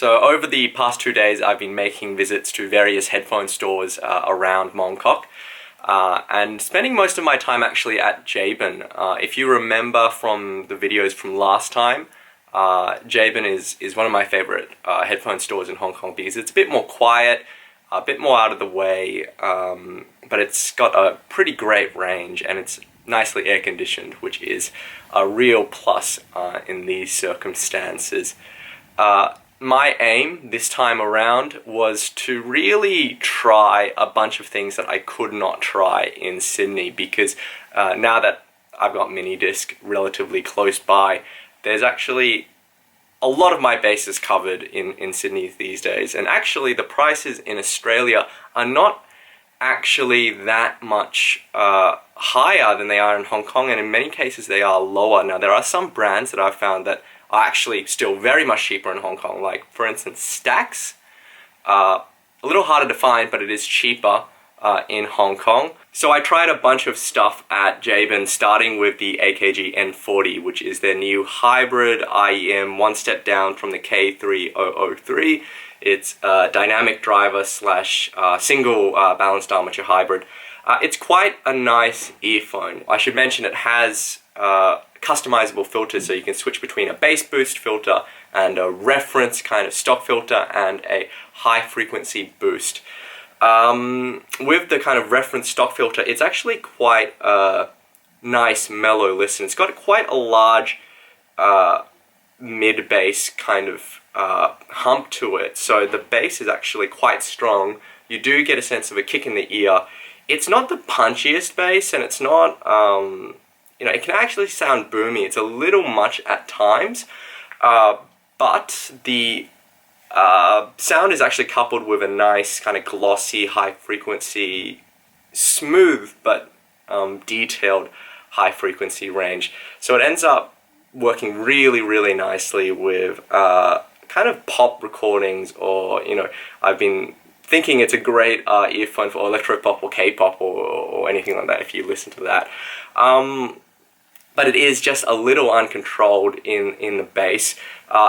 So over the past 2 days I've been making visits to various headphone stores around Mongkok and spending most of my time actually at Jabin. If you remember from the videos from last time, Jabin is one of my favorite headphone stores in Hong Kong because it's a bit more quiet, a bit more out of the way, but it's got a pretty great range and it's nicely air conditioned, which is a real plus in these circumstances. My aim this time around was to really try a bunch of things that I could not try in Sydney because now that I've got Minidisc relatively close by, there's actually a lot of my bases covered in Sydney these days, and actually the prices in Australia are not actually that much higher than they are in Hong Kong, and in many cases they are lower. Now there are some brands that I've found that are actually still very much cheaper in Hong Kong, like for instance Stax. A little harder to find, but it is cheaper in Hong Kong. So I tried a bunch of stuff at Jabin, starting with the AKG N40, which is their new hybrid IEM, one step down from the K3003. It's a dynamic driver slash single balanced armature hybrid. It's quite a nice earphone. I should mention it has customizable filters, so you can switch between a bass boost filter and a reference kind of stock filter and a high frequency boost. With the kind of reference stock filter, it's actually quite a nice mellow listen. It's got quite a large mid bass kind of hump to it, so the bass is actually quite strong. You do get a sense of a kick in the ear. It's not the punchiest bass, and it's not it can actually sound boomy. It's a little much at times, but the sound is actually coupled with a nice kind of glossy, high frequency, smooth but detailed high frequency range. So it ends up working really, really nicely with kind of pop recordings, or I've been thinking it's a great earphone for electropop or K-pop or anything like that if you listen to that. But it is just a little uncontrolled in the bass.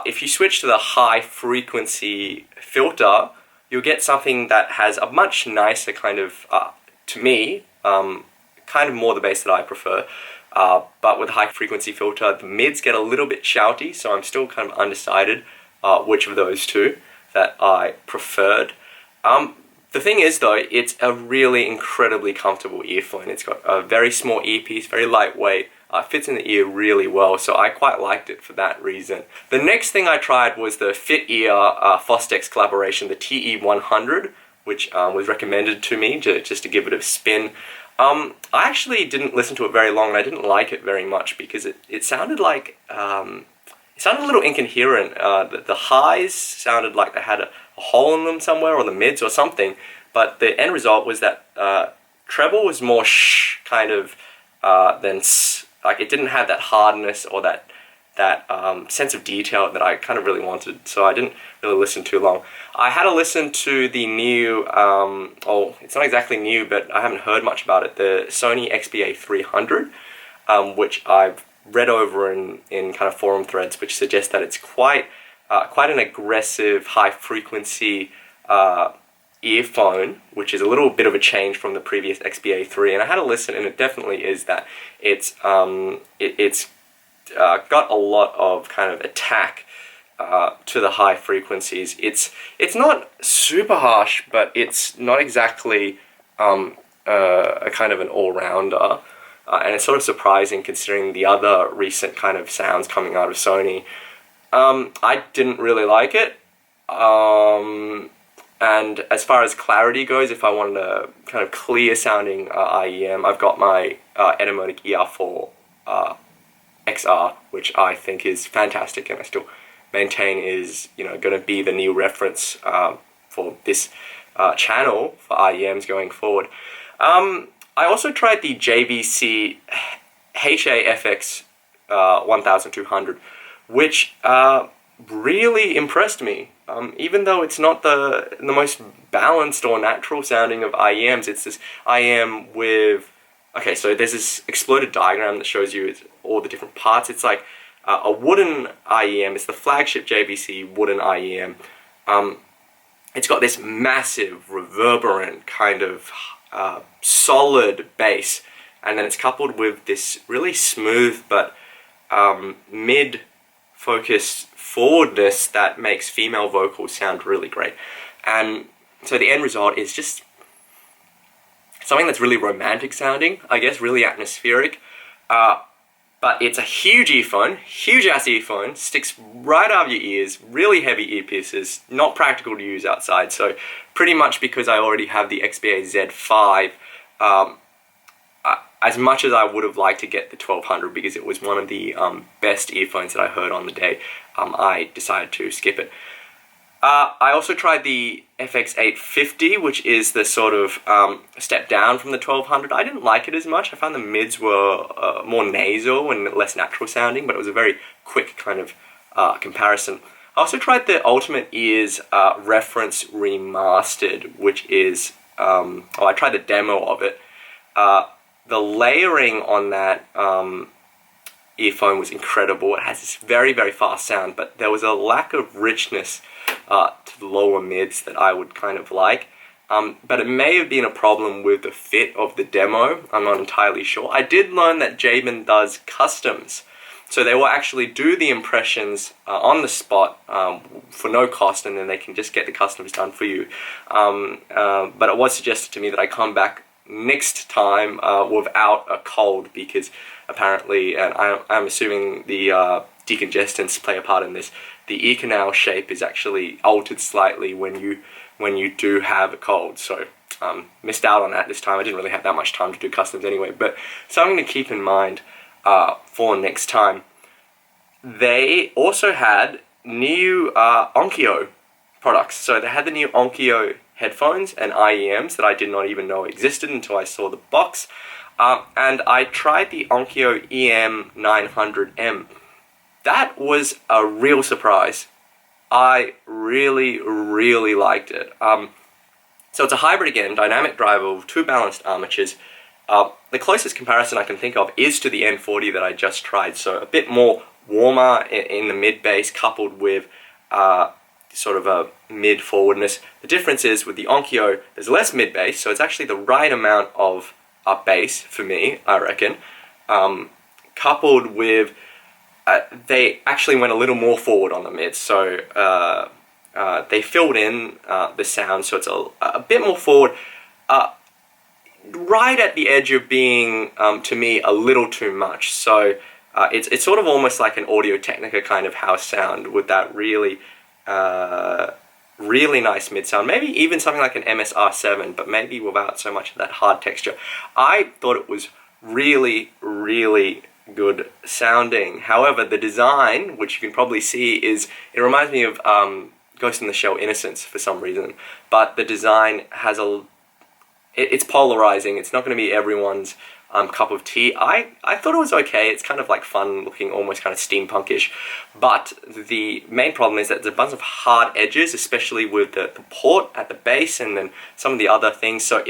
If you switch to the high frequency filter, you'll get something that has a much nicer kind of, to me, kind of more the bass that I prefer. But with the high frequency filter, the mids get a little bit shouty, so I'm still kind of undecided which of those two that I preferred. The thing is though, it's a really incredibly comfortable earphone. It's got a very small earpiece, very lightweight, fits in the ear really well, so I quite liked it for that reason. The next thing I tried was the FitEar Fostex collaboration, the TE100, which was recommended to me just to give it a spin. I actually didn't listen to it very long, and I didn't like it very much because it sounded like, it sounded a little incoherent. The highs sounded like they had a hole in them somewhere, or the mids or something, but the end result was that treble was more shh kind of than s. Like, it didn't have that hardness or that sense of detail that I kind of really wanted, so I didn't really listen too long. I had to listen to the new, it's not exactly new, but I haven't heard much about it, the Sony XBA300, which I've read over in kind of forum threads, which suggest that it's quite an aggressive, high-frequency earphone, which is a little bit of a change from the previous XBA3. And I had a listen, and it definitely is that. It's got a lot of kind of attack to the high frequencies. It's not super harsh, but it's not exactly a kind of an all-rounder. And it's sort of surprising considering the other recent kind of sounds coming out of Sony. I didn't really like it. And as far as clarity goes, if I wanted a kind of clear sounding IEM, I've got my Etymotic ER4 XR, which I think is fantastic, and I still maintain is going to be the new reference for this channel for IEMs going forward. I also tried the JVC HAFX 1200, which really impressed me. Even though it's not the most balanced or natural sounding of IEMs, it's this IEM with... Okay, so there's this exploded diagram that shows you all the different parts. It's like a wooden IEM. It's the flagship JVC wooden IEM it's got this massive, reverberant kind of solid bass, and then it's coupled with this really smooth but mid-focused forwardness that makes female vocals sound really great. And so the end result is just something that's really romantic sounding, I guess, really atmospheric. But it's a huge earphone, huge ass earphone, sticks right out of your ears, really heavy earpieces, not practical to use outside. So pretty much because I already have the XBA Z5, as much as I would have liked to get the 1200 because it was one of the best earphones that I heard on the day, I decided to skip it. I also tried the FX850, which is the sort of step down from the 1200. I didn't like it as much. I found the mids were more nasal and less natural sounding, but it was a very quick kind of comparison. I also tried the Ultimate Ears Reference Remastered, which is, I tried the demo of it. The layering on that earphone was incredible. It has this very, very fast sound, but there was a lack of richness to the lower mids that I would kind of like. But it may have been a problem with the fit of the demo. I'm not entirely sure. I did learn that Jabin does customs. So they will actually do the impressions on the spot for no cost, and then they can just get the customs done for you. But it was suggested to me that I come back next time without a cold, because apparently, and I'm assuming the decongestants play a part in this, the ear canal shape is actually altered slightly when you do have a cold. So missed out on that this time. I didn't really have that much time to do customs anyway, but something to keep in mind for next time. They also had new Onkyo products. So they had the new Onkyo headphones and IEMs that I did not even know existed until I saw the box. And I tried the Onkyo EM900M. That was a real surprise. I really, really liked it. So it's a hybrid again, dynamic driver with two balanced armatures. The closest comparison I can think of is to the N40 that I just tried. So a bit more warmer in the mid bass, coupled with sort of a mid forwardness. The difference is with the Onkyo, there's less mid bass, so it's actually the right amount of bass for me, I reckon. Coupled with they actually went a little more forward on the mids, so they filled in the sound, so it's a bit more forward, right at the edge of being, to me, a little too much. So it's sort of almost like an Audio-Technica kind of house sound with that really, really nice mid sound. Maybe even something like an MSR7, but maybe without so much of that hard texture. I thought it was really, really good sounding. However, the design, which you can probably see, it reminds me of Ghost in the Shell Innocence for some reason, but the design has it's polarizing. It's not going to be everyone's cup of tea. I thought it was okay. It's kind of like fun looking, almost kind of steampunkish, but the main problem is that there's a bunch of hard edges, especially with the port at the base and then some of the other things, so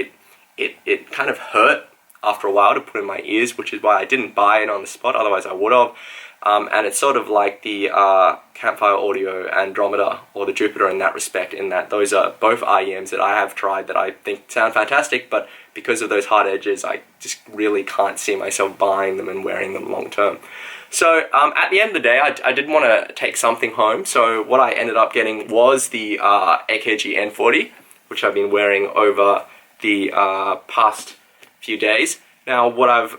it kind of hurt after a while to put in my ears, which is why I didn't buy it on the spot, otherwise I would have. And it's sort of like the Campfire Audio Andromeda or the Jupiter in that respect, in that those are both IEMs that I have tried that I think sound fantastic, but because of those hard edges, I just really can't see myself buying them and wearing them long term. So at the end of the day, I did want to take something home, so what I ended up getting was the AKG N40, which I've been wearing over the past few days. Now what I've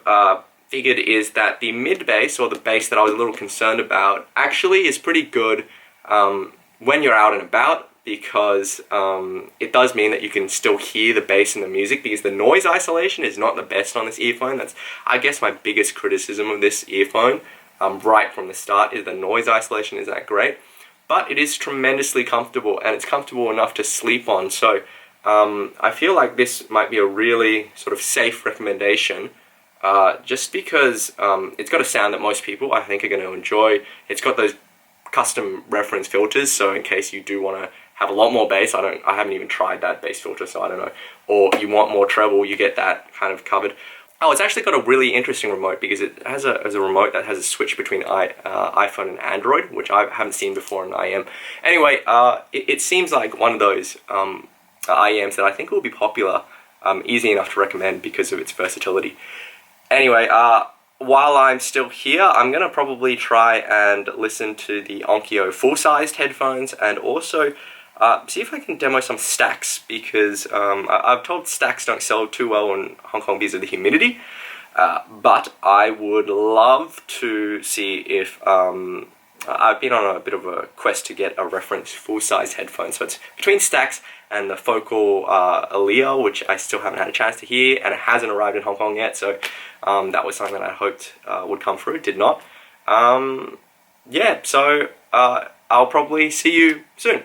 figured is that the mid bass, or the bass that I was a little concerned about, actually is pretty good when you're out and about, because it does mean that you can still hear the bass in the music, because the noise isolation is not the best on this earphone. That's, I guess, my biggest criticism of this earphone right from the start, is the noise isolation isn't that great, but it is tremendously comfortable, and it's comfortable enough to sleep on. So I feel like this might be a really sort of safe recommendation, just because it's got a sound that most people, I think, are going to enjoy. It's got those custom reference filters, so in case you do want to have a lot more bass, I haven't even tried that bass filter, so I don't know, or you want more treble, you get that kind of covered. Oh, it's actually got a really interesting remote because it has a remote that has a switch between iPhone and Android, which I haven't seen before in IM. Anyway, it seems like one of those IEMs that I think will be popular, easy enough to recommend because of its versatility. Anyway, while I'm still here, I'm going to probably try and listen to the Onkyo full-sized headphones and also see if I can demo some Stax because I've told Stax don't sell too well in Hong Kong because of the humidity, but I would love to see if I've been on a bit of a quest to get a reference full-size headphone, so it's between Stax and the Focal Alia, which I still haven't had a chance to hear, and it hasn't arrived in Hong Kong yet, so that was something that I hoped would come through. It did not. Yeah, so I'll probably see you soon.